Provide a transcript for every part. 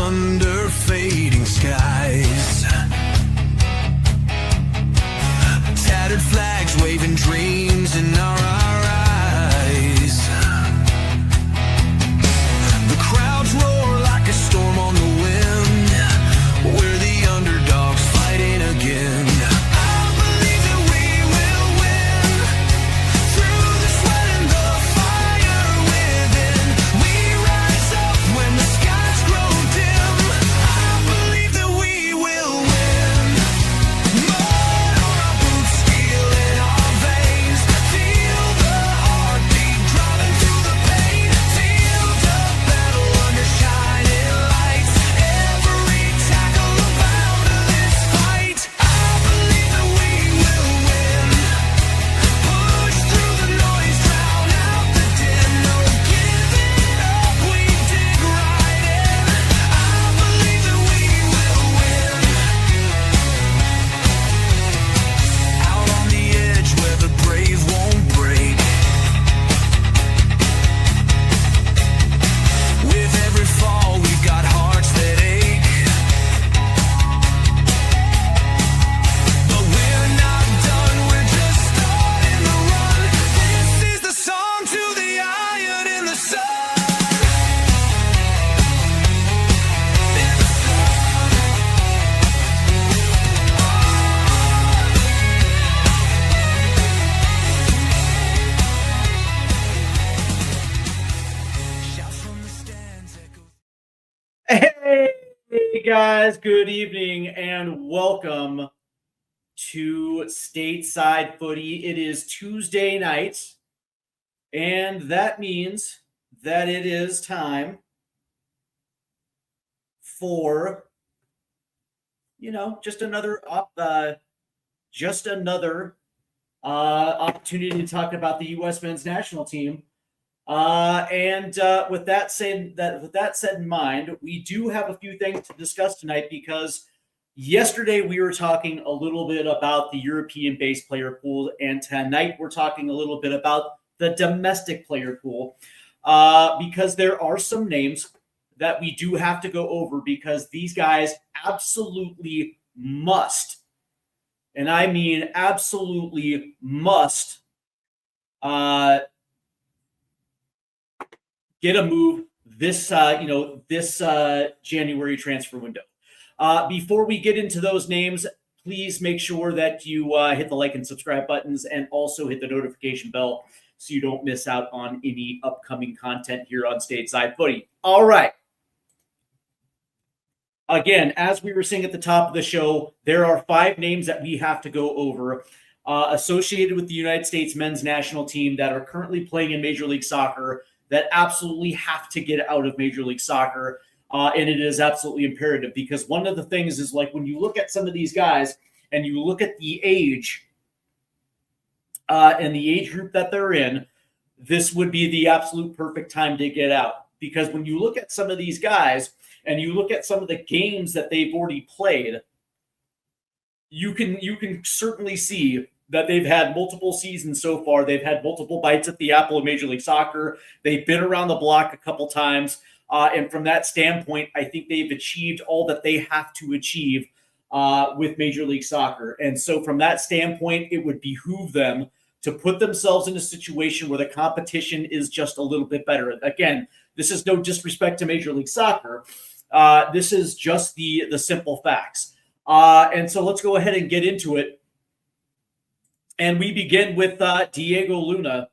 under fading skies. Tattered flags waving dreams in our eyes. The crowds roar like a storm on the wind. We're the underdogs fighting again. Hey guys, good evening and welcome to Stateside Footy. It is Tuesday night, and that means that it is time for, just another opportunity to talk about the U.S. men's national team. With that said in mind, we do have a few things to discuss tonight because yesterday we were talking a little bit about the European-based player pool, and tonight we're talking a little bit about the domestic player pool because there are some names that we do have to go over because these guys absolutely must, and I mean absolutely must, get a move this January transfer window. Before we get into those names, please make sure that you hit the like and subscribe buttons and also hit the notification bell so you don't miss out on any upcoming content here on Stateside Footy. All right. Again, as we were saying at the top of the show, there are 5 names that we have to go over associated with the United States men's national team that are currently playing in Major League Soccer that absolutely have to get out of Major League Soccer. And it is absolutely imperative because one of the things is like when you look at some of these guys and you look at the age and the age group that they're in, this would be the absolute perfect time to get out. Because when you look at some of these guys and you look at some of the games that they've already played, you can certainly see that they've had multiple seasons so far. They've had multiple bites at the apple of Major League Soccer. They've been around the block a couple times. And from that standpoint, I think they've achieved all that they have to achieve with Major League Soccer. And so from that standpoint, it would behoove them to put themselves in a situation where the competition is just a little bit better. Again, this is no disrespect to Major League Soccer. This is just the simple facts. And so let's go ahead and get into it. And we begin with Diego Luna.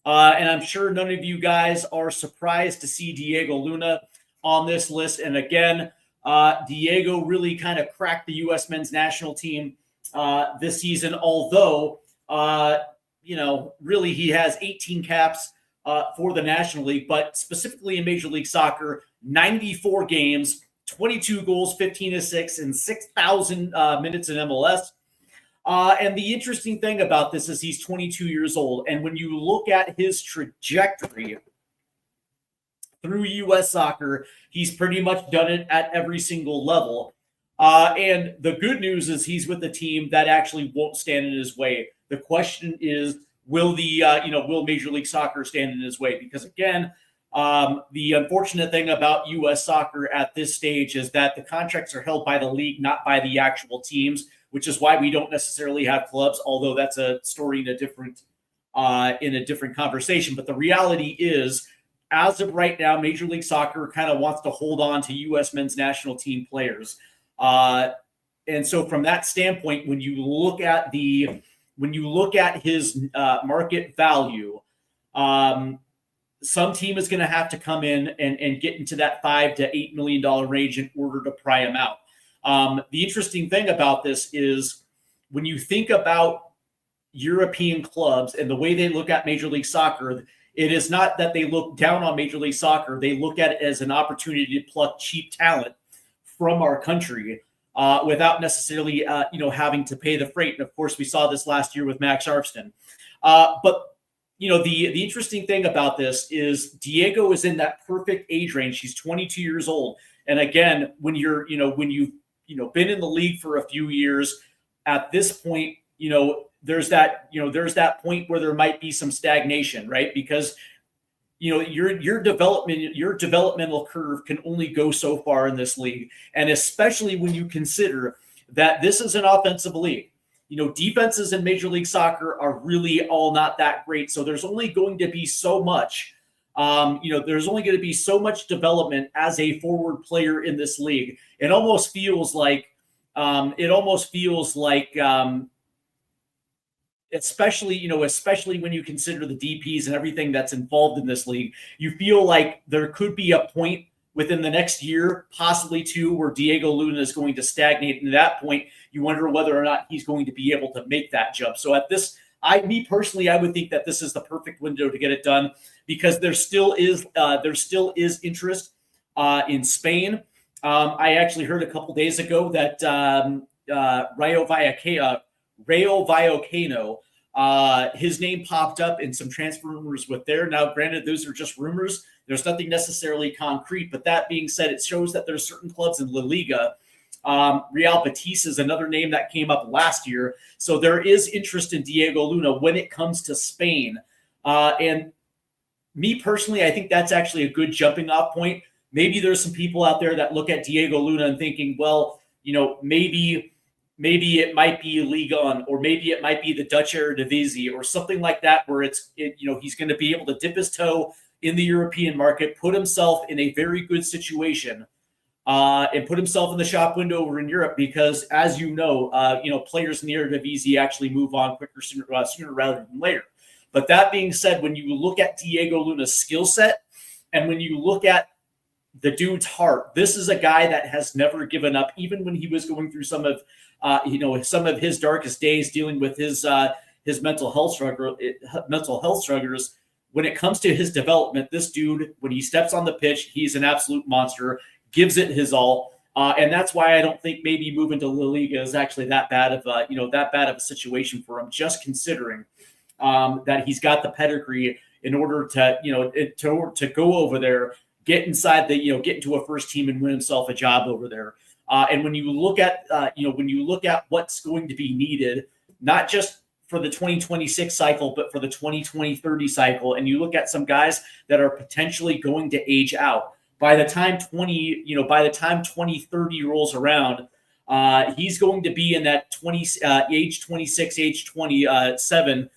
And I'm sure none of you guys are surprised to see Diego Luna on this list. And again, Diego really kind of cracked the U.S. men's national team this season, although, really he has 18 caps for the National League, but specifically in Major League Soccer, 94 games, 22 goals, 15 assists, and 6,000 minutes in MLS. And the interesting thing about this is he's 22 years old. And when you look at his trajectory through U.S. soccer, he's pretty much done it at every single level. And the good news is he's with a team that actually won't stand in his way. The question is, will Major League Soccer stand in his way? Because again, The unfortunate thing about U.S. soccer at this stage is that the contracts are held by the league, not by the actual teams, which is why we don't necessarily have clubs, although that's a story in a different conversation. But the reality is, as of right now, Major League Soccer kind of wants to hold on to U.S. men's national team players. And so from that standpoint, when you look at his market value, some team is going to have to come in and get into that $5 to $8 million range in order to pry him out. The interesting thing about this is when you think about European clubs and the way they look at Major League Soccer, it is not that they look down on Major League Soccer. They look at it as an opportunity to pluck cheap talent from our country without necessarily, having to pay the freight. And of course, we saw this last year with Max Armstrong. But the interesting thing about this is Diego is in that perfect age range. He's 22 years old. And again, when you've been in the league for a few years, at this point, there's that point where there might be some stagnation, right? Because your developmental curve can only go so far in this league. And especially when you consider that this is an offensive league. Defenses in Major League Soccer are really all not that great. So there's only going to be so much, development as a forward player in this league. It almost feels like, especially when you consider the DPs and everything that's involved in this league, you feel like there could be a point within the next year, possibly two, where Diego Luna is going to stagnate. And at that point, you wonder whether or not he's going to be able to make that jump. So at this, I would think that this is the perfect window to get it done, because there still is interest in Spain. I actually heard a couple days ago that Rayo Vallecano, his name popped up in some transfer rumors with there. Now, granted, those are just rumors. There's nothing necessarily concrete. But that being said, it shows that there's certain clubs in La Liga. Real Betis is another name that came up last year. So there is interest in Diego Luna when it comes to Spain. And me personally, I think that's actually a good jumping off point. Maybe there's some people out there that look at Diego Luna and thinking, well, maybe it might be Ligue 1, or maybe it might be the Dutch Eredivisie or something like that, where he's going to be able to dip his toe in the European market, put himself in a very good situation, and put himself in the shop window over in Europe, because as players in the Eredivisie actually move on quicker sooner rather than later. But that being said, when you look at Diego Luna's skill set and when you look at the dude's heart, this is a guy that has never given up, even when he was going through some of his darkest days dealing with his mental health struggles. When it comes to his development, this dude, when he steps on the pitch, he's an absolute monster, gives it his all. And that's why I don't think maybe moving to La Liga is actually that bad of a situation for him, just considering that he's got the pedigree in order to go over there, get inside get into a first team and win himself a job over there. And when you look at what's going to be needed, not just for the 2026 cycle, but for the 2020-30 cycle, and you look at some guys that are potentially going to age out by the time 2030 rolls around, he's going to be in that age 26, age 27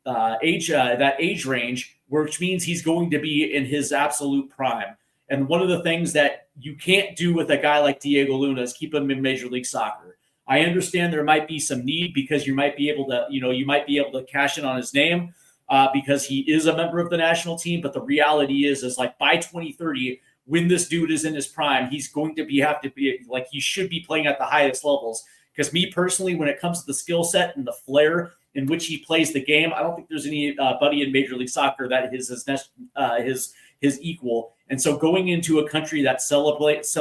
that age range, which means he's going to be in his absolute prime. And one of the things that you can't do with a guy like Diego Luna is keep him in Major League Soccer. I understand there might be some need because you might be able to cash in on his name because he is a member of the national team. But the reality is like by 2030, when this dude is in his prime, he's going to he should be playing at the highest levels. Because me personally, when it comes to the skill set and the flair in which he plays the game, I don't think there's anybody in Major League Soccer that is his equal. And so going into a country that celebrates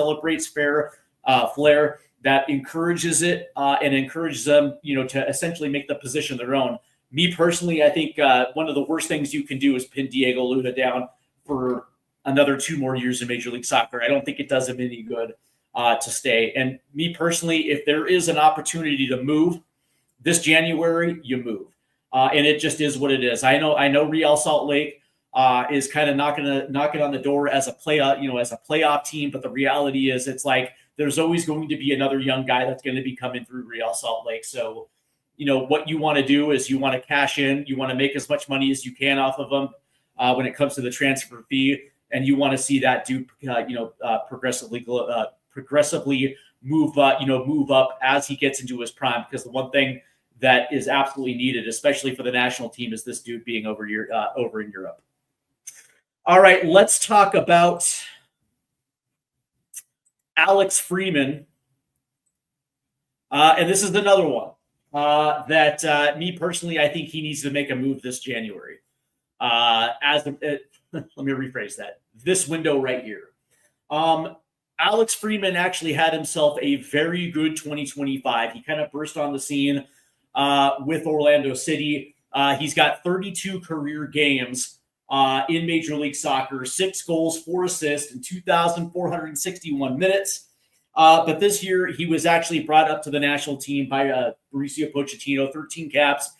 flair, that encourages it and encourages them, to essentially make the position their own. Me personally, I think one of the worst things you can do is pin Diego Luna down for another 2 more years in Major League Soccer. I don't think it does him any good to stay. And me personally, if there is an opportunity to move this January, you move. And it just is what it is. I know Real Salt Lake is kind of knocking on the door as a playoff team. But the reality is, it's like there's always going to be another young guy that's going to be coming through Real Salt Lake. So, what you want to do is you want to cash in, you want to make as much money as you can off of them when it comes to the transfer fee, and you want to see that dude, progressively move up as he gets into his prime. Because the one thing that is absolutely needed, especially for the national team, is this dude being over in Europe. All right, let's talk about Alex Freeman. And this is another one that me personally, I think he needs to make a move this January. Let me rephrase that. This window right here. Alex Freeman actually had himself a very good 2025. He kind of burst on the scene with Orlando City. He's got 32 career games in Major League Soccer, 6 goals, 4 assists, and 2,461 minutes. But this year, he was actually brought up to the national team by Mauricio Pochettino, 13 caps.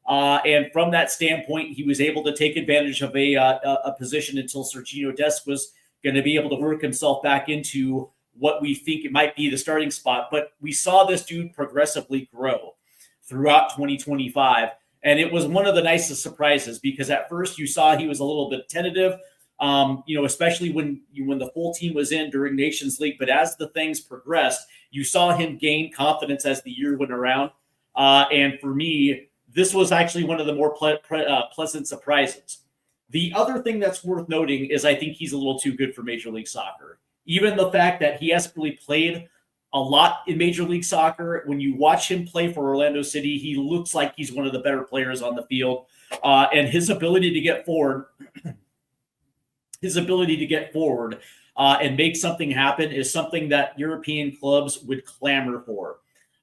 And from that standpoint, he was able to take advantage of a position until Sergiño Dest was going to be able to work himself back into what we think it might be the starting spot. But we saw this dude progressively grow throughout 2025. And it was one of the nicest surprises, because at first you saw he was a little bit tentative, especially when the full team was in during Nations League. But as the things progressed, you saw him gain confidence as the year went around. And for me, this was actually one of the more pleasant surprises. The other thing that's worth noting is I think he's a little too good for Major League Soccer. Even the fact that he hasn't really played a lot in Major League Soccer, when you watch him play for Orlando City, he looks like he's one of the better players on the field. And his ability to get forward, and make something happen is something that European clubs would clamor for.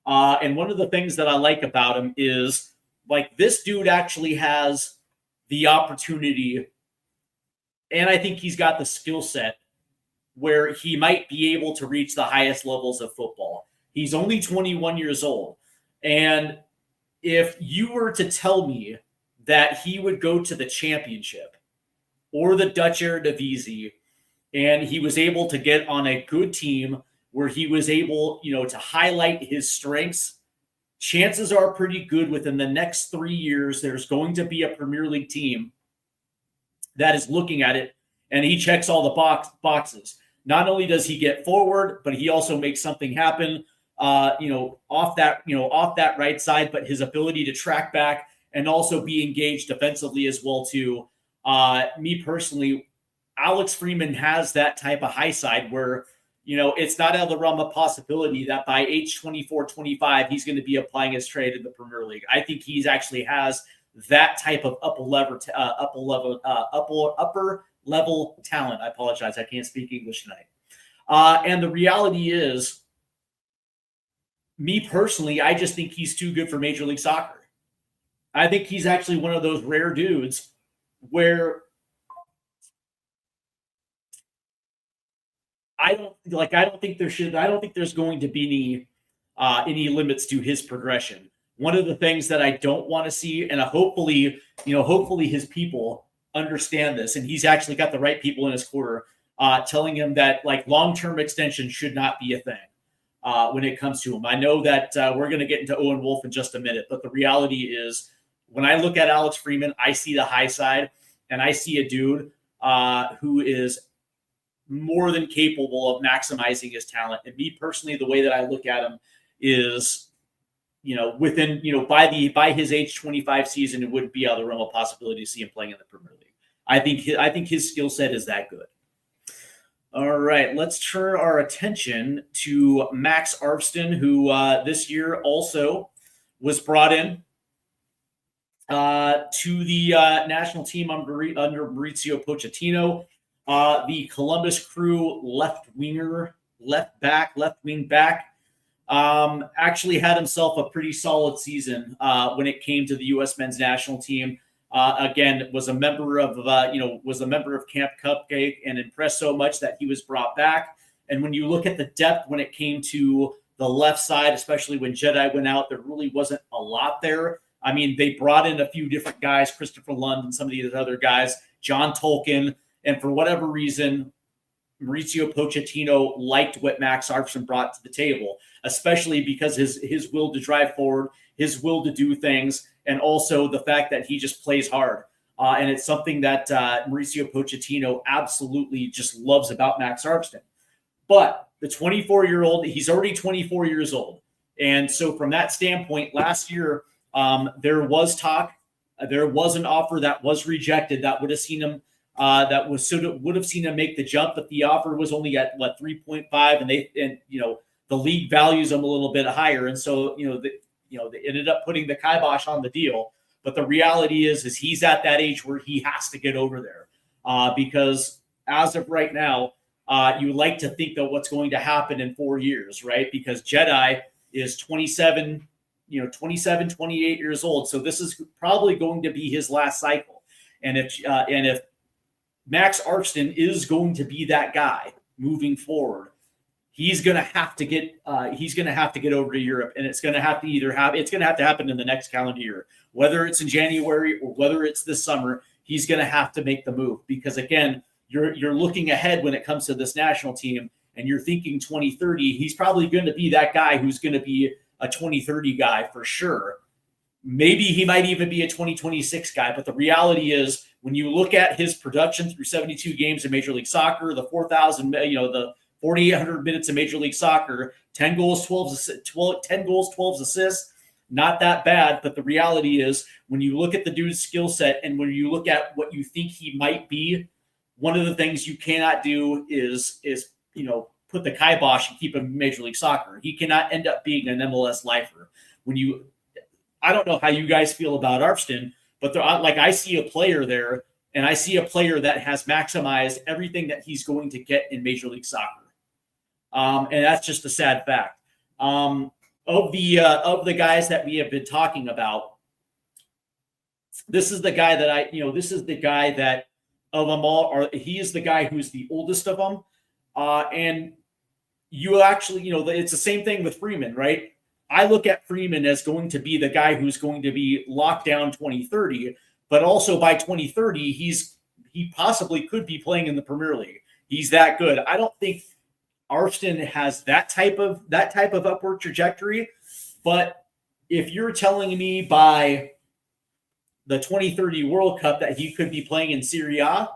And one of the things that I like about him is, like, this dude actually has the opportunity, and I think he's got the skill set where he might be able to reach the highest levels of football. He's only 21 years old. And if you were to tell me that he would go to the championship or the Dutch Eredivisie, and he was able to get on a good team where he was able, to highlight his strengths, chances are pretty good within the next 3 years, there's going to be a Premier League team that is looking at it, and he checks all the boxes. Not only does he get forward, but he also makes something happen, off that right side. But his ability to track back and also be engaged defensively as well too. Me personally, Alex Freeman has that type of high side where, it's not out of the realm of possibility that by age 24, 25, he's going to be applying his trade in the Premier League. I think he's actually has that type of upper level talent. I apologize. I can't speak English tonight. And the reality is, me personally, I just think he's too good for Major League Soccer. I think he's actually one of those rare dudes where I don't think there's going to be any limits to his progression. One of the things that I don't want to see, and hopefully his people understand this, and he's actually got the right people in his corner telling him that, like, long-term extension should not be a thing when it comes to him. I know that we're going to get into Owen Wolff in just a minute, but the reality is, when I look at Alex Freeman, I see the high side, and I see a dude who is more than capable of maximizing his talent. And me personally, the way that I look at him is, by his age 25 season, it wouldn't be out of the realm of possibility to see him playing in the Premier League. I think his skill set is that good. All right, let's turn our attention to Max Arvston, who this year also was brought in to the national team under Mauricio Pochettino. The Columbus Crew left wing back, actually had himself a pretty solid season when it came to the U.S. men's national team. Again, was a member of Camp Cupcake and impressed so much that he was brought back. And when you look at the depth when it came to the left side, especially when Jedi went out, there really wasn't a lot there. I mean, they brought in a few different guys, Christopher Lund and some of these other guys, John Tolkien, and for whatever reason, Mauricio Pochettino liked what Max Arfson brought to the table, especially because his will to drive forward, his will to do things, and also the fact that he just plays hard. And it's something that Mauricio Pochettino absolutely just loves about Max Arfson. But the 24-year-old, he's already 24 years old. And so from that standpoint, last year, there was talk, there was an offer that was rejected that would have seen him, would have seen him make the jump, but the offer was only at 3.5, and the league values him a little bit higher. And so, they ended up putting the kibosh on the deal. But the reality is he's at that age where he has to get over there because as of right now, you like to think that what's going to happen in 4 years, right? Because Jedi is 27, 28 years old. So this is probably going to be his last cycle. And if Max Arfson is going to be that guy moving forward, he's going to have to get over to Europe, and it's going to have to happen in the next calendar year, whether it's in January or whether it's this summer. He's going to have to make the move because again, you're looking ahead when it comes to this national team, and you're thinking 2030. He's probably going to be that guy who's going to be a 2030 guy for sure. Maybe he might even be a 2026 guy, but the reality is when you look at his production through 72 games in Major League Soccer, the 4,000, the 4,800 minutes in Major League Soccer, 10 goals, 12 assists, not that bad. But the reality is when you look at the dude's skill set and when you look at what you think he might be, one of the things you cannot do is put the kibosh and keep him in Major League Soccer. He cannot end up being an MLS lifer. I don't know how you guys feel about Arfson, but I see a player there, and I see a player that has maximized everything that he's going to get in Major League Soccer. And that's just a sad fact. Of the guys that we have been talking about, this is the guy that of them all, he is the guy who's the oldest of them. And you actually, it's the same thing with Freeman, right? I look at Freeman as going to be the guy who's going to be locked down 2030, but also by 2030, he possibly could be playing in the Premier League. He's that good. I don't think Arfson has that type of upward trajectory, but if you're telling me by the 2030 World Cup that he could be playing in Serie A,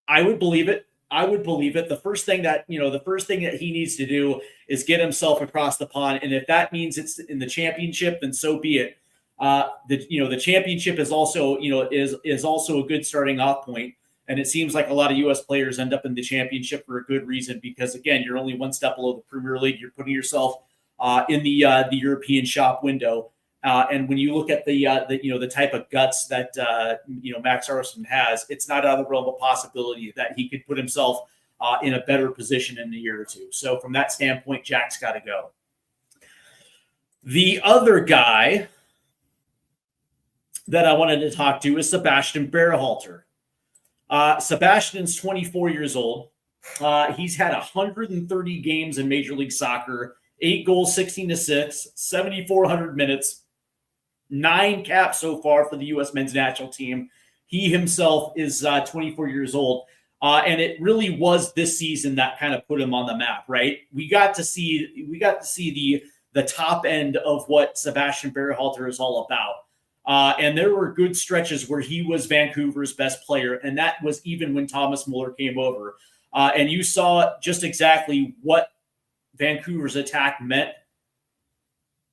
I would believe it. The first thing that he needs to do is get himself across the pond, and if that means it's in the championship, then so be it. The championship is also is also a good starting off point, and it seems like a lot of U.S. players end up in the championship for a good reason because again, you're only one step below the Premier League. You're putting yourself in the European shop window. And when you look at the type of guts that Max Arfson has, it's not out of the realm of possibility that he could put himself in a better position in a year or two. So from that standpoint, Jack's got to go. The other guy that I wanted to talk to is Sebastian Berhalter. Sebastian's 24 years old. He's had 130 games in Major League Soccer, 8 goals, 16 assists, 7,400 minutes. 9 caps so far for the U.S. men's national team. He himself is 24 years old. And it really was this season that kind of put him on the map, right? We got to see the top end of what Sebastian Berhalter is all about. And there were good stretches where he was Vancouver's best player, and that was even when Thomas Muller came over. And you saw just exactly what Vancouver's attack meant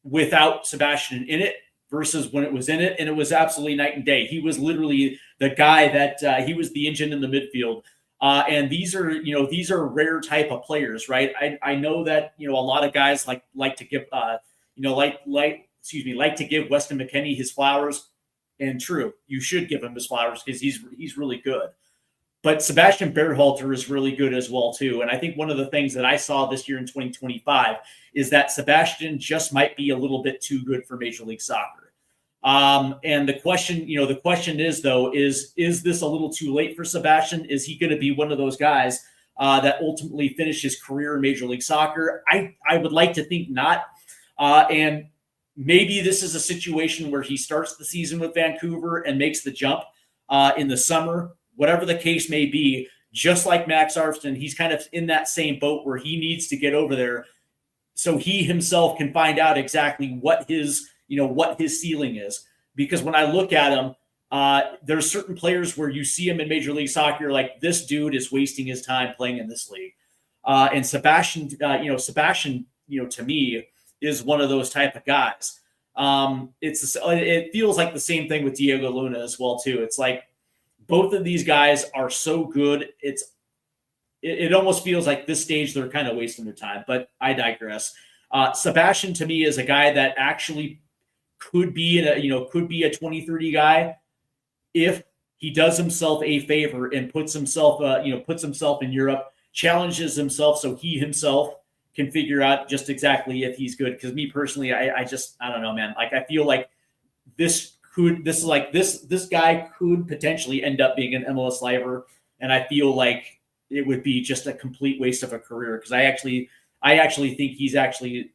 without Sebastian in it versus when it was in it, and it was absolutely night and day. He was literally the guy that he was the engine in the midfield. And these are rare type of players, right? I know that a lot of guys like to give Weston McKennie his flowers, and true, you should give him his flowers because he's really good. But Sebastian Berhalter is really good as well too. And I think one of the things that I saw this year in 2025 is that Sebastian just might be a little bit too good for Major League Soccer. And the question is though, is this a little too late for Sebastian? Is he going to be one of those guys that ultimately finish his career in Major League Soccer? I would like to think not. And maybe this is a situation where he starts the season with Vancouver and makes the jump in the summer, whatever the case may be. Just like Max Armstrong, he's kind of in that same boat where he needs to get over there so he himself can find out exactly what his ceiling is. Because when I look at him, there's certain players where you see him in Major League Soccer, you're like, this dude is wasting his time playing in this league. And Sebastian, to me, is one of those type of guys. It feels like the same thing with Diego Luna as well too. It's like both of these guys are so good. It almost feels like this stage they're kind of wasting their time, but I digress. Sebastian to me is a guy that actually could be a 2030 guy if he does himself a favor and puts himself in Europe, challenges himself so he himself can figure out just exactly if he's good. Because me personally, I don't know, man. Like I feel like this guy could potentially end up being an MLS lifer, and I feel like it would be just a complete waste of a career because I actually think he's actually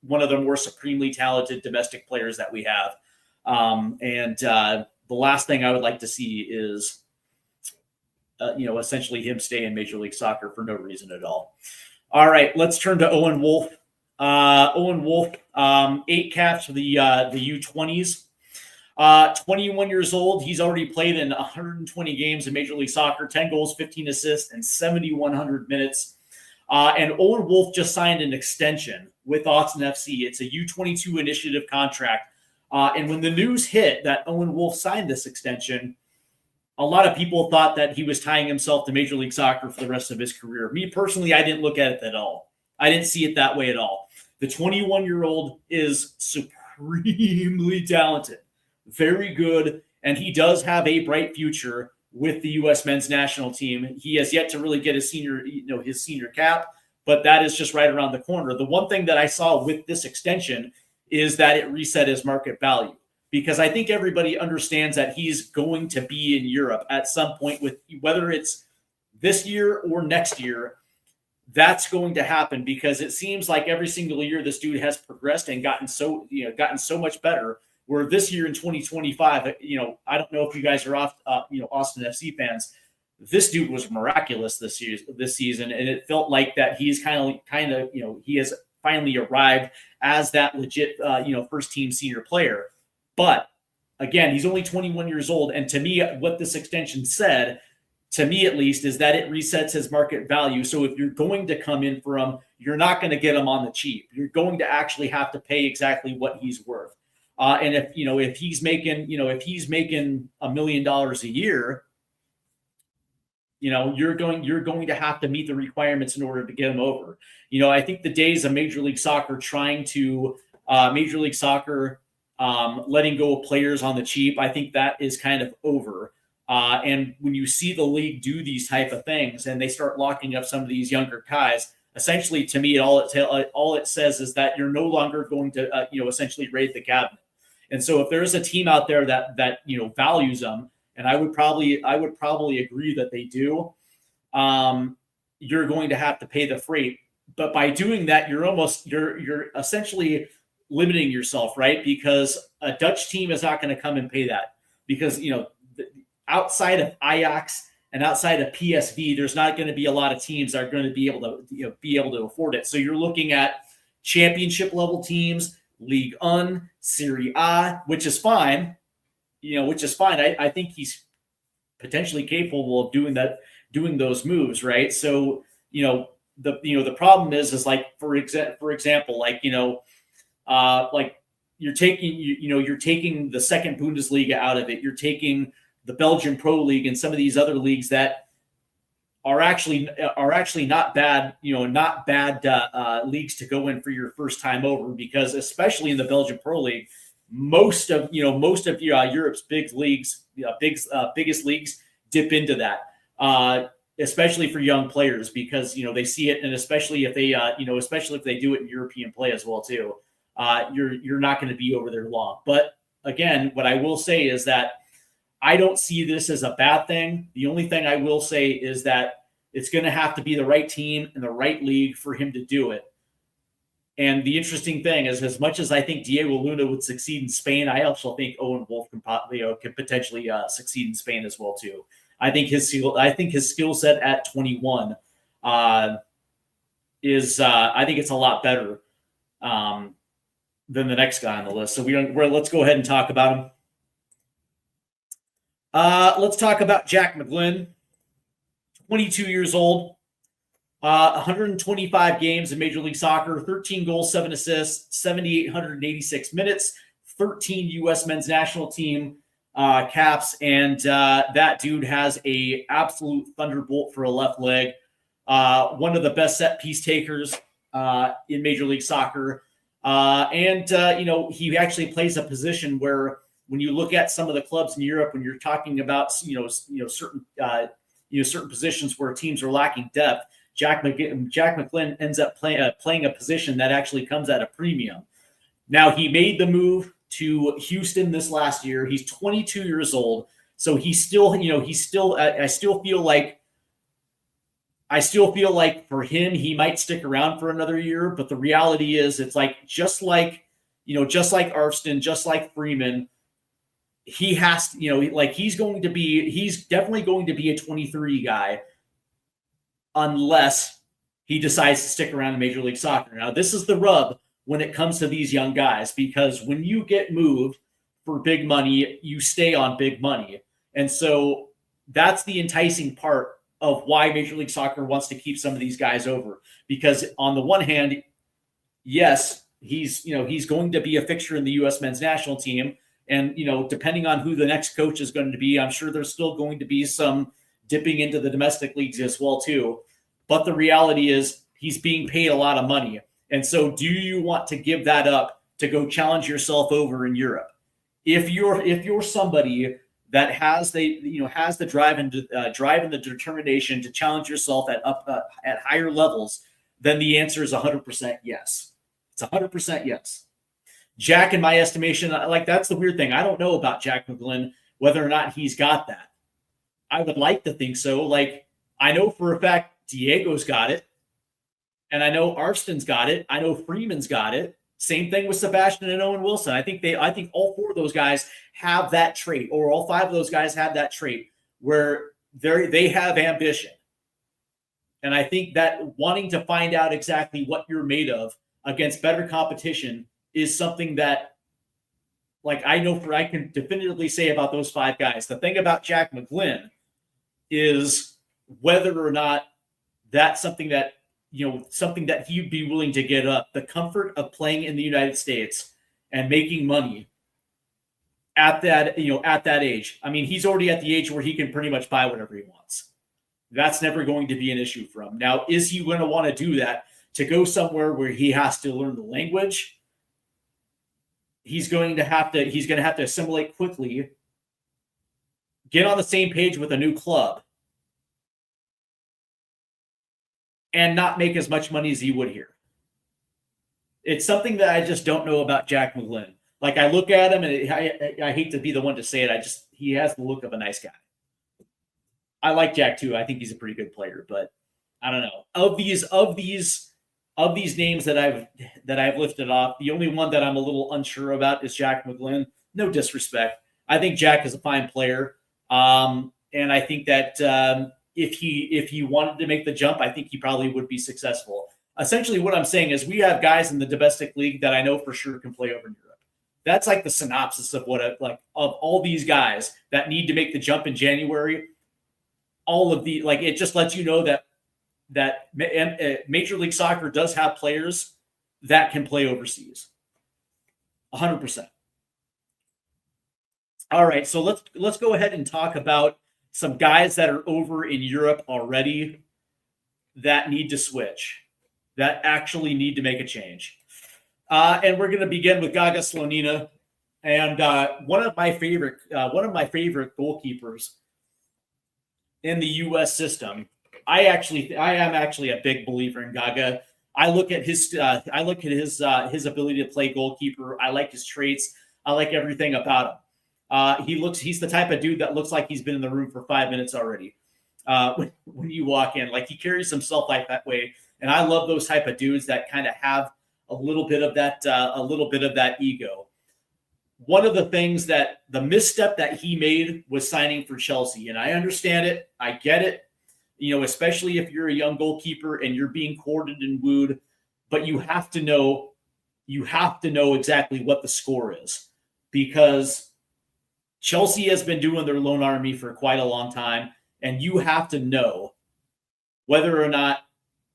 one of the more supremely talented domestic players that we have. The last thing I would like to see is, essentially him stay in Major League Soccer for no reason at all. All right, let's turn to Owen Wolff. Owen Wolff, 8 caps for the U20s. 21 years old. He's already played in 120 games in Major League Soccer, 10 goals, 15 assists, and 7,100 minutes. And Owen Wolff just signed an extension with Austin FC. It's a U22 initiative contract. And when the news hit that Owen Wolff signed this extension, a lot of people thought that he was tying himself to Major League Soccer for the rest of his career. Me personally, I didn't look at it at all. I didn't see it that way at all. The 21-year-old is supremely talented, very good, and he does have a bright future with the U.S. men's national team. He has yet to really get his senior cap, but that is just right around the corner. The one thing that I saw with this extension is that it reset his market value, because I think everybody understands that he's going to be in Europe at some point, with whether it's this year or next year. That's going to happen because it seems like every single year this dude has progressed and gotten so much better. Where this year in 2025, I don't know if you guys are Austin FC fans. This dude was miraculous this season, and it felt like that he's kind of he has finally arrived as that legit first team senior player. But again, he's only 21 years old, and to me, what this extension said, to me at least, is that it resets his market value. So if you're going to come in for him, you're not going to get him on the cheap. You're going to actually have to pay exactly what he's worth. And if he's making $1 million a year, you're going to have to meet the requirements in order to get him over. I think the days of Major League Soccer letting go of players on the cheap, I think that is kind of over. And when you see the league do these type of things and they start locking up some of these younger guys, essentially to me, all it says is that you're no longer going to essentially raid the cabinet. And so if there's a team out there that values them, and I would probably agree that they do, you're going to have to pay the freight. But by doing that, you're essentially limiting yourself, right? Because a Dutch team is not going to come and pay that, because outside of Ajax and outside of PSV, there's not going to be a lot of teams that are going to be able to afford it. So you're looking at championship level teams, Ligue 1, Serie A, which is fine. I think he's potentially capable of doing those moves, right? So the problem is like for example, like you're taking the second Bundesliga out of it. You're taking the Belgian Pro League and some of these other leagues that are actually not bad, leagues to go in for your first time over, because especially in the Belgian Pro League, most of Europe's big leagues, biggest leagues dip into that, especially for young players, because they see it, and especially if they do it in European play as well too. You're not going to be over there long. But again, what I will say is that I don't see this as a bad thing. The only thing I will say is that it's going to have to be the right team and the right league for him to do it. And the interesting thing is, as much as I think Diego Luna would succeed in Spain, I also think Owen Wolff can potentially succeed in Spain as well too. I think his skill set at 21 is I think it's a lot better than the next guy on the list. So let's go ahead and talk about him. Let's talk about Jack McGlynn, 22 years old, 125 games in Major League Soccer, 13 goals, 7 assists, 7,886 minutes, 13 U.S. men's national team caps, and that dude has a absolute thunderbolt for a left leg. One of the best set piece takers in Major League Soccer. He actually plays a position where, when you look at some of the clubs in Europe, when you're talking about certain positions where teams are lacking depth, Jack McGlynn ends up playing a position that actually comes at a premium. Now, he made the move to Houston this last year. He's 22 years old, so I still feel like for him, he might stick around for another year. But the reality is, it's like just like Arston, just like Freeman, he has to, he's definitely going to be a 23 guy unless he decides to stick around in Major League Soccer. Now, this is the rub when it comes to these young guys, because when you get moved for big money, you stay on big money. And so that's the enticing part of why Major League Soccer wants to keep some of these guys over. Because on the one hand, yes, he's going to be a fixture in the U.S. men's national team. And, depending on who the next coach is going to be, I'm sure there's still going to be some dipping into the domestic leagues as well, too. But the reality is, he's being paid a lot of money. And so do you want to give that up to go challenge yourself over in Europe? If you're somebody that has the drive and the determination to challenge yourself at higher levels, then the answer is 100% yes. It's 100% yes. Jack, in my estimation, that's the weird thing. I don't know about Jack McGlynn, whether or not he's got that. I would like to think so. I know for a fact Diego's got it, and I know Arston's got it. I know Freeman's got it. Same thing with Sebastian and Owen Wilson. I think all four of those guys have that trait, or all five of those guys have that trait where they have ambition. And I think that wanting to find out exactly what you're made of against better competition is something that, I can definitively say about those five guys. The thing about Jack McGlynn is whether or not that's something that he'd be willing to get up. The comfort of playing in the United States and making money at that age. I mean, he's already at the age where he can pretty much buy whatever he wants. That's never going to be an issue for him. Now, is he going to want to do that to go somewhere where he has to learn the language? He's going to have to assimilate quickly, get on the same page with a new club, and not make as much money as he would here. It's something that I just don't know about Jack McGlynn. I look at him, and I hate to be the one to say it. He has the look of a nice guy. I like Jack too. I think he's a pretty good player, but I don't know. Of these names that I've lifted off, the only one that I'm a little unsure about is Jack McGlynn. No disrespect. I think Jack is a fine player. And I think that if he wanted to make the jump, I think he probably would be successful. Essentially, what I'm saying is we have guys in the domestic league that I know for sure can play over in Europe. That's the synopsis of of all these guys that need to make the jump in January. All of the it just lets you know that Major League Soccer does have players that can play overseas. 100%. All right, so let's go ahead and talk about some guys that are over in Europe already that need to switch, that actually need to make a change. And we're going to begin with Gaga Slonina, and one of my favorite goalkeepers in the U.S. system. I am actually a big believer in Gaga. I look at his ability to play goalkeeper. I like his traits. I like everything about him. He's the type of dude that looks like he's been in the room for 5 minutes already. When you walk in, he carries himself that way. And I love those type of dudes that kind of have a little bit of that ego. One of the things that the misstep that he made was signing for Chelsea, and I understand it. I get it. Especially if you're a young goalkeeper and you're being courted and wooed, but you have to know exactly what the score is, because Chelsea has been doing their loan army for quite a long time, and you have to know whether or not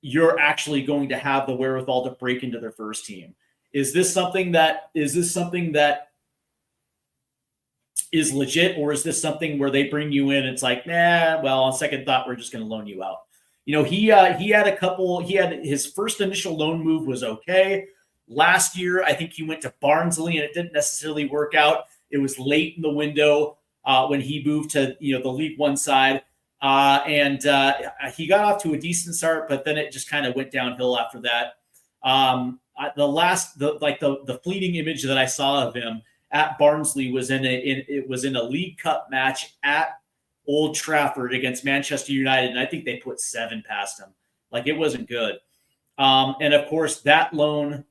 you're actually going to have the wherewithal to break into their first team. Is this something that is legit, or is this something where they bring you in? It's like, well, on second thought, we're just going to loan you out. He had his first initial loan move was okay. Last year, I think he went to Barnsley and it didn't necessarily work out. It was late in the window when he moved to, the League One side. And he got off to a decent start, but then it just kind of went downhill after that. The fleeting image that I saw of him at Barnsley was in a League Cup match at Old Trafford against Manchester United, and I think they put 7 past him. Like, it wasn't good. And of course, that loan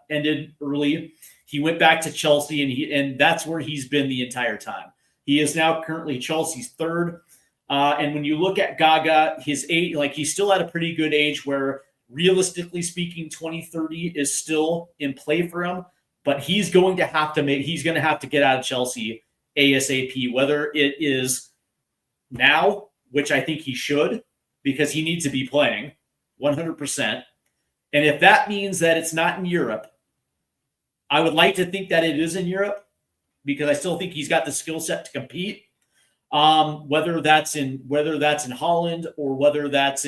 ended early. He went back to Chelsea, and that's where he's been the entire time. He is now currently Chelsea's third. And when you look at Gaga, his age, like, he's still at a pretty good age where, realistically speaking, 2030 is still in play for him. But he's going to have to get out of Chelsea ASAP, whether it is now, which I think he should, because he needs to be playing 100%. And if that means that it's not in Europe, I would like to think that it is in Europe, because I still think he's got the skill set to compete. Whether that's in Holland, or whether that's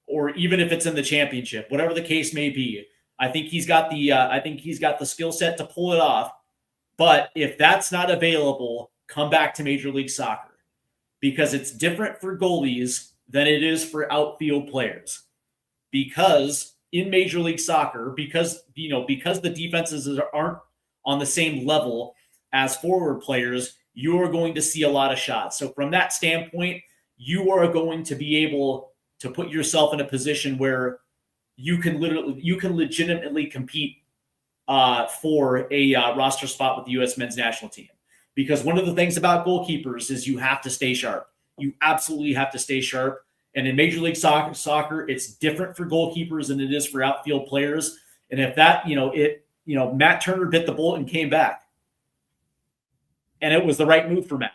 or even if it's in the Championship, whatever the case may be. I think he's got the skill set to pull it off. But if that's not available, come back to Major League Soccer, because it's different for goalies than it is for outfield players. Because in Major League Soccer, because the defenses aren't on the same level as forward players, you are going to see a lot of shots. So from that standpoint, you are going to be able to put yourself in a position where you can legitimately compete for a roster spot with the U.S. men's national team. Because one of the things about goalkeepers is you have to stay sharp. You absolutely have to stay sharp. And in Major League Soccer, it's different for goalkeepers than it is for outfield players. And if that, Matt Turner bit the bullet and came back. And it was the right move for Matt.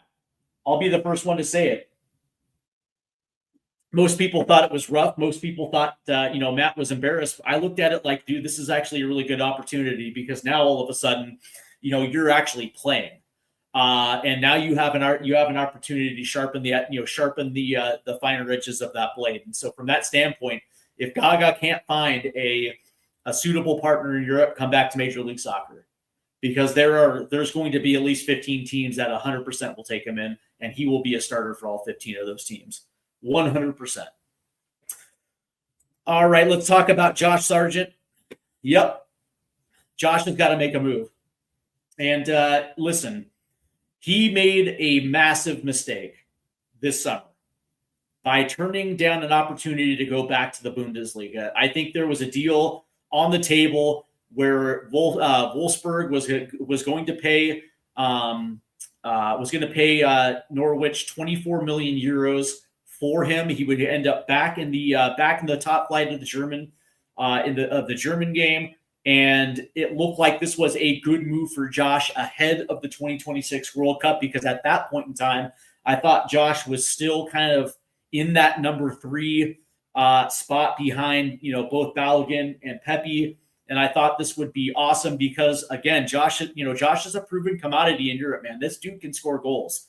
I'll be the first one to say it. Most people thought it was rough. Most people thought, Matt was embarrassed. I looked at it like, dude, this is actually a really good opportunity, because now all of a sudden, you're actually playing, and now you have an opportunity to sharpen the finer edges of that blade. And so, from that standpoint, if Gaga can't find a suitable partner in Europe, come back to Major League Soccer, because there's going to be at least 15 teams that 100% will take him in, and he will be a starter for all 15 of those teams. 100%. All right, let's talk about Josh Sargent. Yep. Josh has got to make a move. And listen, he made a massive mistake this summer by turning down an opportunity to go back to the Bundesliga. I think there was a deal on the table where Wolfsburg was going to pay Norwich 24 million euros for him. He would end up back in the top flight of the German German game, and it looked like this was a good move for Josh ahead of the 2026 World Cup, because at that point in time, I thought Josh was still kind of in that number 3 spot behind both Balogun and Pepe, and I thought this would be awesome because, again, Josh is a proven commodity in Europe, man. This dude can score goals,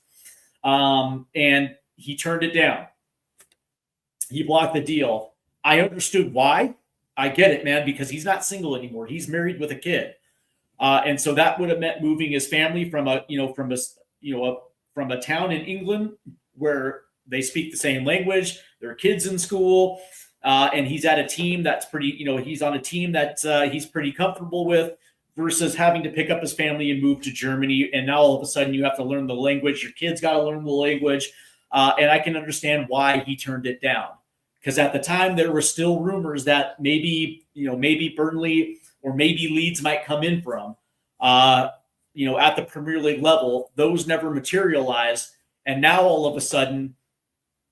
and he turned it down. He blocked the deal. I understood why. I get it, man, because he's not single anymore. He's married with a kid. And so that would have meant moving his family from a town in England where they speak the same language, there are kids in school, and he's at a team that's he's on a team that he's pretty comfortable with, versus having to pick up his family and move to Germany. And now all of a sudden you have to learn the language. Your kid's got to learn the language. And I can understand why he turned it down. because at the time there were still rumors that maybe Burnley or maybe Leeds might come in from, at the Premier League level. Those never materialized. And now all of a sudden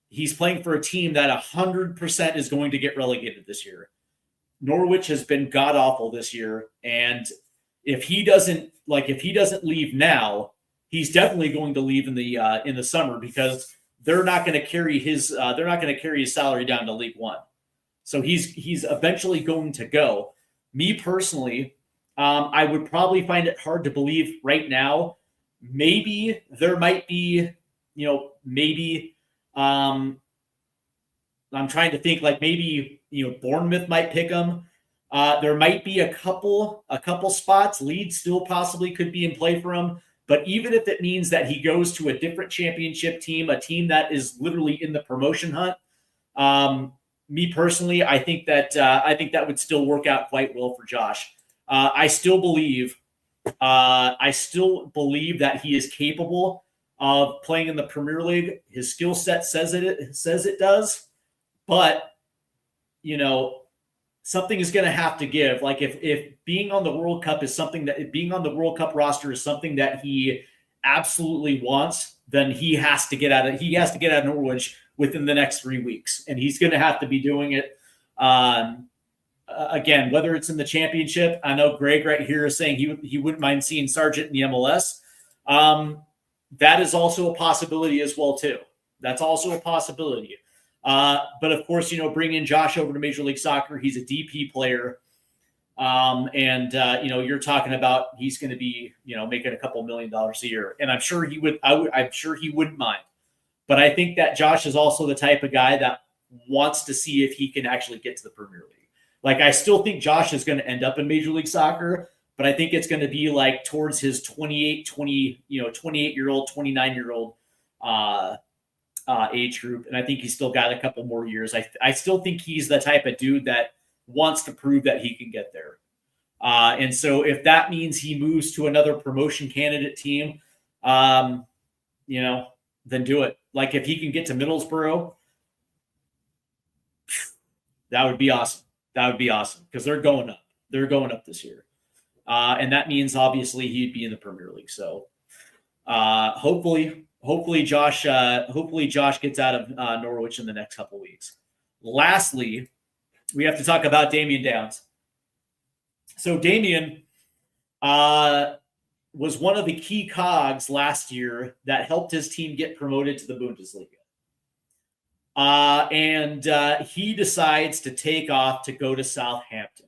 he's playing for a team that 100% is going to get relegated this year. Norwich has been god awful this year. And if he doesn't leave now, he's definitely going to leave in the summer, because they're not going to carry his salary down to League One. So he's eventually going to go. Me personally, I would probably find it hard to believe right now. Maybe there might be, I'm trying to think, like maybe Bournemouth might pick him. There might be a couple spots. Leeds still possibly could be in play for him. But even if it means that he goes to a different championship team, a team that is literally in the promotion hunt, me personally, I think that would still work out quite well for Josh. I still believe that he is capable of playing in the Premier League. His skill set says it does, but something is going to have to give. Like if being on the World Cup roster is something that he absolutely wants, then he has to get out of Norwich within the next 3 weeks, and he's going to have to be doing it. Again, whether it's in the championship, I know Greg right here is saying he wouldn't mind seeing Sargent in the MLS. That is also a possibility as well too. That's also a possibility. But of course, bringing Josh over to Major League Soccer, he's a DP player. You're talking about he's going to be, making a couple $1 million a year. And I'm sure he would, I'm sure he wouldn't mind. But I think that Josh is also the type of guy that wants to see if he can actually get to the Premier League. Like, I still think Josh is going to end up in Major League Soccer, but I think it's going to be like towards his 28-year-old, 29-year-old, age group, and I think he's still got a couple more years. I still think he's the type of dude that wants to prove that he can get there. And so if that means he moves to another promotion candidate team, then do it. Like if he can get to Middlesbrough, that would be awesome. That would be awesome because they're going up. They're going up this year. And that means obviously he'd be in the Premier League. So hopefully Josh gets out of Norwich in the next couple weeks. Lastly, we have to talk about Damian Downs. So Damian was one of the key cogs last year that helped his team get promoted to the Bundesliga. And he decides to take off to go to Southampton.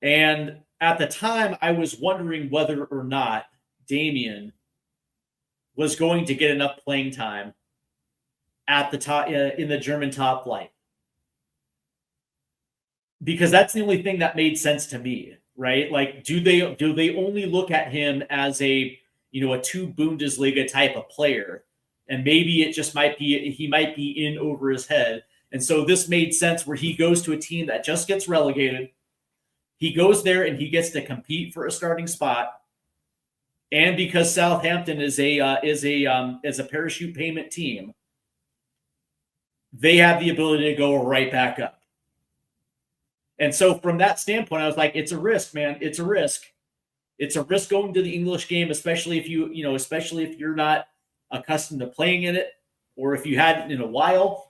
And at the time, I was wondering whether or not Damian was going to get enough playing time at the top in the German top flight, because that's the only thing that made sense to me, right? Like, do they only look at him as a 2 Bundesliga type of player, and maybe it just might be he might be in over his head, and so this made sense where he goes to a team that just gets relegated. He goes there and he gets to compete for a starting spot. And because Southampton is a parachute payment team, they have the ability to go right back up. And so from that standpoint, I was like, it's a risk, man. It's a risk. It's a risk going to the English game, especially if you're not accustomed to playing in it, or if you hadn't in a while.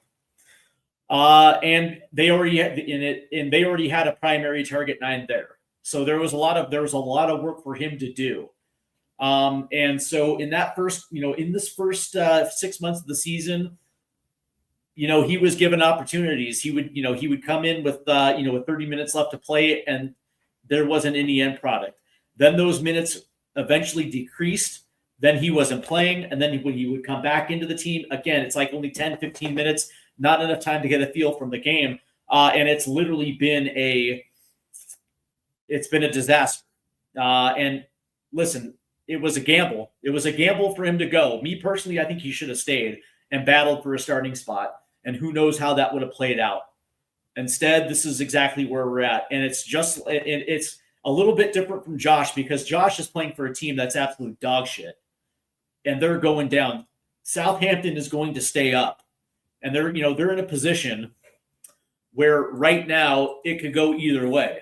And they already had a primary target 9 there. So there was a lot of work for him to do. And so in that first, in this first 6 months of the season, he was given opportunities. He would come in with 30 minutes left to play, and there wasn't any end product. Then those minutes eventually decreased. Then he wasn't playing. And then when he would come back into the team, again, it's like only 10, 15 minutes, not enough time to get a feel from the game. And it's literally been a disaster. And listen, it was a gamble. It was a gamble for him to go. Me personally, I think he should have stayed and battled for a starting spot. And who knows how that would have played out. Instead, this is exactly where we're at. And it's a little bit different from Josh, because Josh is playing for a team that's absolute dog shit. And they're going down. Southampton is going to stay up. And they're in a position where right now it could go either way.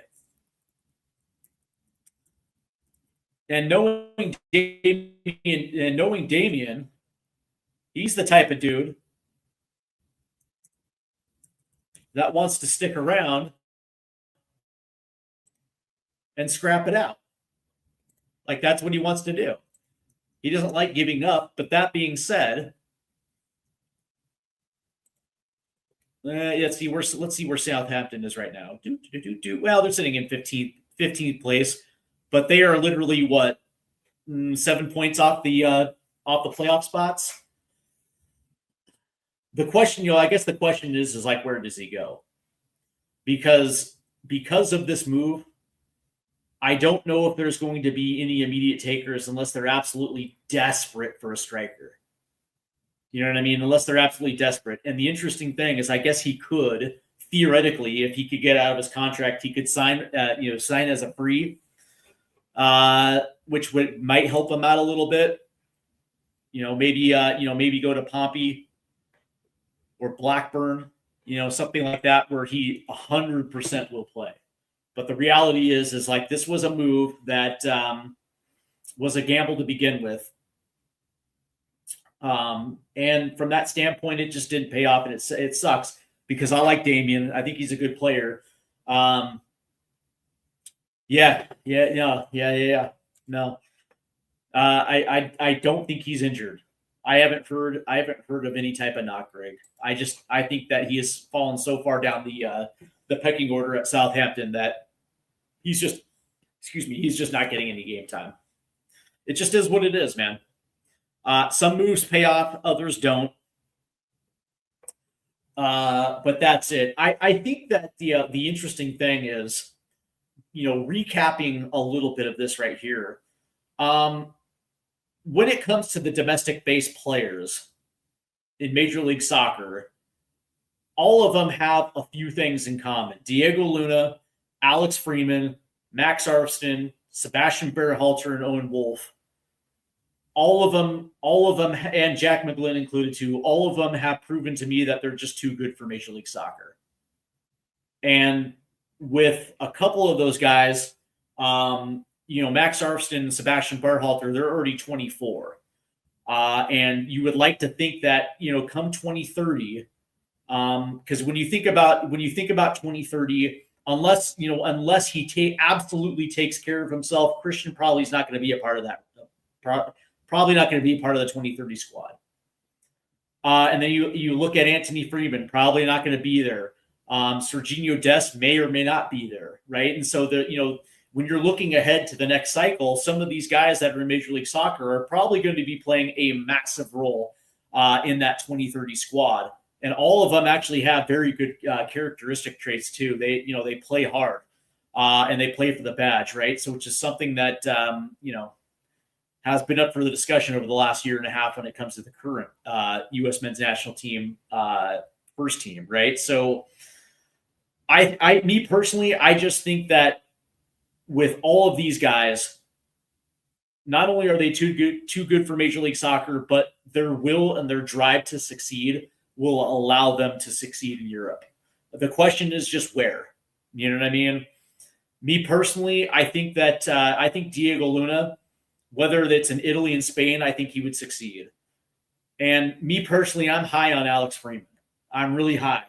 And knowing Damien, he's the type of dude that wants to stick around and scrap it out. Like, that's what he wants to do. He doesn't like giving up. But that being said, let's see where Southampton is right now. Well, they're sitting in 15th place, but they are literally 7 points off the playoff spots. The question, I guess the question is like, where does he go? Because of this move, I don't know if there's going to be any immediate takers unless they're absolutely desperate for a striker. You know what I mean? Unless they're absolutely desperate. And the interesting thing is, I guess he could, theoretically, if he could get out of his contract, he could sign as a free, which might help him out a little bit. Maybe go to Pompey or Blackburn, something like that, where he 100% will play. But the reality is like, this was a move that was a gamble to begin with. And from that standpoint, it just didn't pay off, and it sucks because I like Damien. I think he's a good player. No. I don't think he's injured. I haven't heard of any type of knock, Greg. I think that he has fallen so far down the pecking order at Southampton that he's just not getting any game time. It just is what it is, man. Some moves pay off, others don't. But that's it. I think that the interesting thing is, recapping a little bit of this right here. When it comes to the domestic-based players in Major League Soccer, all of them have a few things in common. Diego Luna, Alex Freeman, Max Arfston, Sebastian Berhalter, and Owen Wolff. All of them, and Jack McGlynn included too, all of them have proven to me that they're just too good for Major League Soccer. And with a couple of those guys, Max Arfston and Sebastian Berhalter, they're already 24. And you would like to think that, come 2030, because when you think about 2030, unless he absolutely takes care of himself, Christian probably is not going to be a part of that. Probably not going to be part of the 2030 squad. And then you look at Anthony Freeman, probably not going to be there. Serginho Dest may or may not be there, right? And so when you're looking ahead to the next cycle, some of these guys that are in Major League Soccer are probably going to be playing a massive role in that 2030 squad. And all of them actually have very good characteristic traits too. They play hard and they play for the badge, right? So which is something that has been up for the discussion over the last year and a half when it comes to the current U.S. men's national team first team, right? So me personally, I just think that with all of these guys, not only are they too good for Major League Soccer, but their will and their drive to succeed will allow them to succeed in Europe. The question is just where. You know what I mean? Me personally, I think Diego Luna, whether it's in Italy and Spain, I think he would succeed. And me personally, I'm high on Alex Freeman. I'm really high.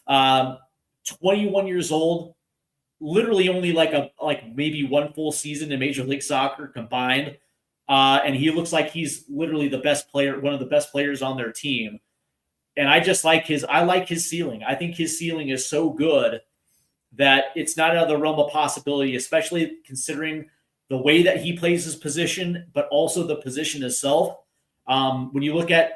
21 years old, literally only like maybe one full season in Major League Soccer combined. And he looks like he's literally the best player, one of the best players on their team. And I like his ceiling. I think his ceiling is so good that it's not out of the realm of possibility, especially considering the way that he plays his position, but also the position itself. When you look at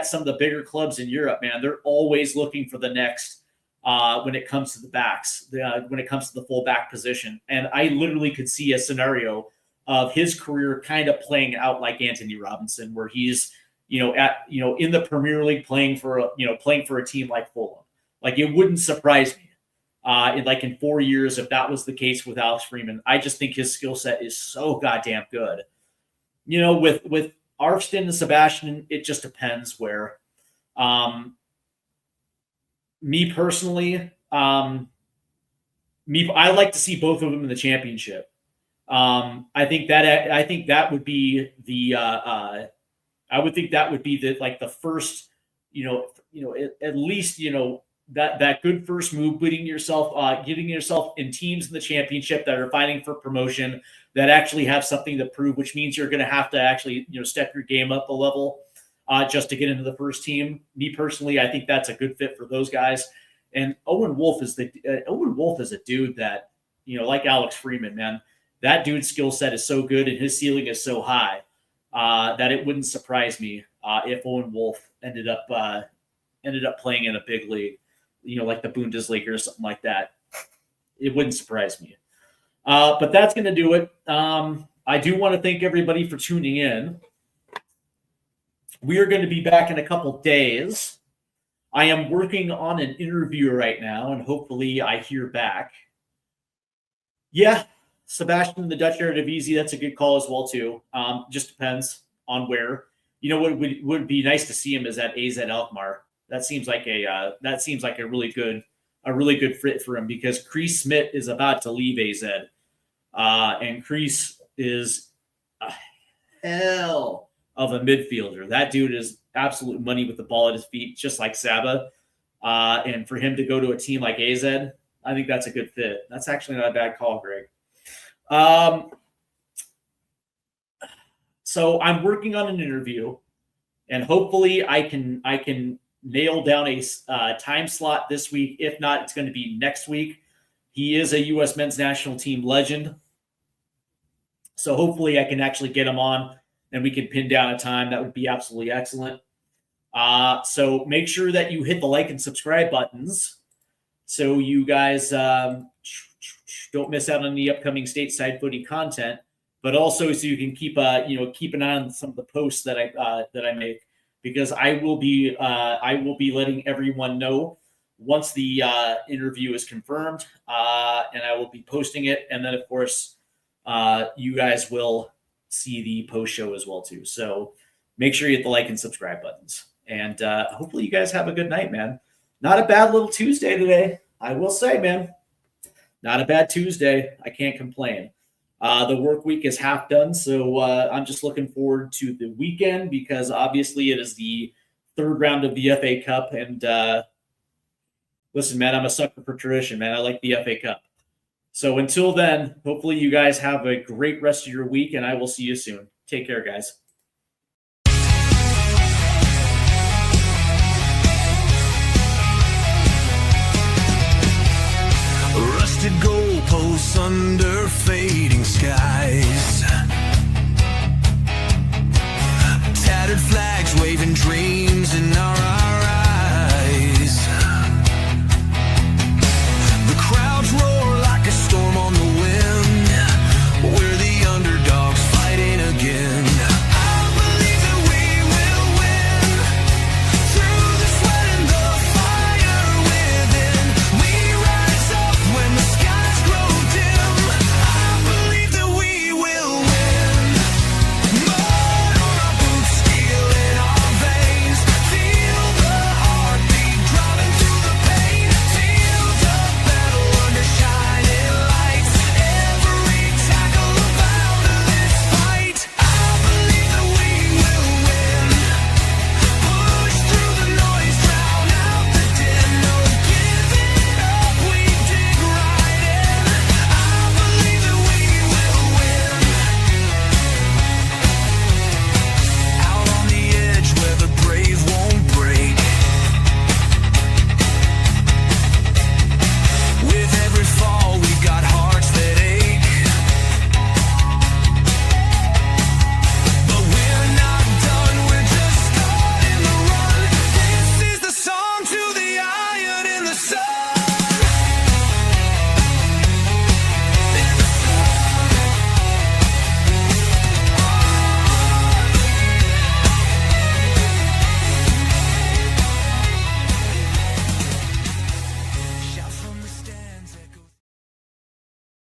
some of the bigger clubs in Europe, man, they're always looking for the next when it comes to the backs, when it comes to the full back position. And I literally could see a scenario of his career kind of playing out like Anthony Robinson, where he's, in the Premier League playing for a team like Fulham. Like, it wouldn't surprise me in 4 years if that was the case with Alex Freeman. I just think his skill set is so goddamn good. With Arfston and Sebastian, it just depends where. me personally, I like to see both of them in the championship. I think that would be the I would think that would be the first, at least that good first move, getting yourself in teams in the championship that are fighting for promotion, that actually have something to prove, which means you're going to have to actually step your game up a level just to get into the first team. Me personally, I think that's a good fit for those guys. And Owen Wolf is a dude that, like Alex Freeman, man, that dude's skill set is so good and his ceiling is so high that it wouldn't surprise me if Owen Wolf ended up playing in a big league, like the Bundesliga or something like that. It wouldn't surprise me. But that's going to do it. I do want to thank everybody for tuning in. We are going to be back in a couple days. I am working on an interview right now, and hopefully I hear back. Yeah, Sebastian, the Dutch Eredivisie, that's a good call as well, too. Just depends on where. What would be nice to see him is at AZ Alkmaar. That seems like a really good fit for him, because Kreis Smit is about to leave AZ. And Kreis is a hell of a midfielder. That dude is absolute money with the ball at his feet, just like Saba. And for him to go to a team like AZ, I think that's a good fit. That's actually not a bad call, Greg. So I'm working on an interview, and hopefully I can nail down a time slot this week. If not, it's going to be next week. He is a U.S. men's national team legend. So hopefully I can actually get him on and we can pin down a time. That would be absolutely excellent. So make sure that you hit the like and subscribe buttons so you guys don't miss out on the upcoming Stateside Footy content, but also so you can keep an eye on some of the posts that I make, because I will be letting everyone know once the interview is confirmed, and I will be posting it. And then, of course, you guys will see the post show as well too. So make sure you hit the like and subscribe buttons. And hopefully you guys have a good night, man. Not a bad little Tuesday today, I will say, man. Not a bad Tuesday. I can't complain. The work week is half done, so I'm just looking forward to the weekend, because obviously it is the third round of the FA Cup. And listen, man, I'm a sucker for tradition, man. I like the FA Cup. So until then, hopefully you guys have a great rest of your week, and I will see you soon. Take care, guys. Rusted goalposts under fading skies.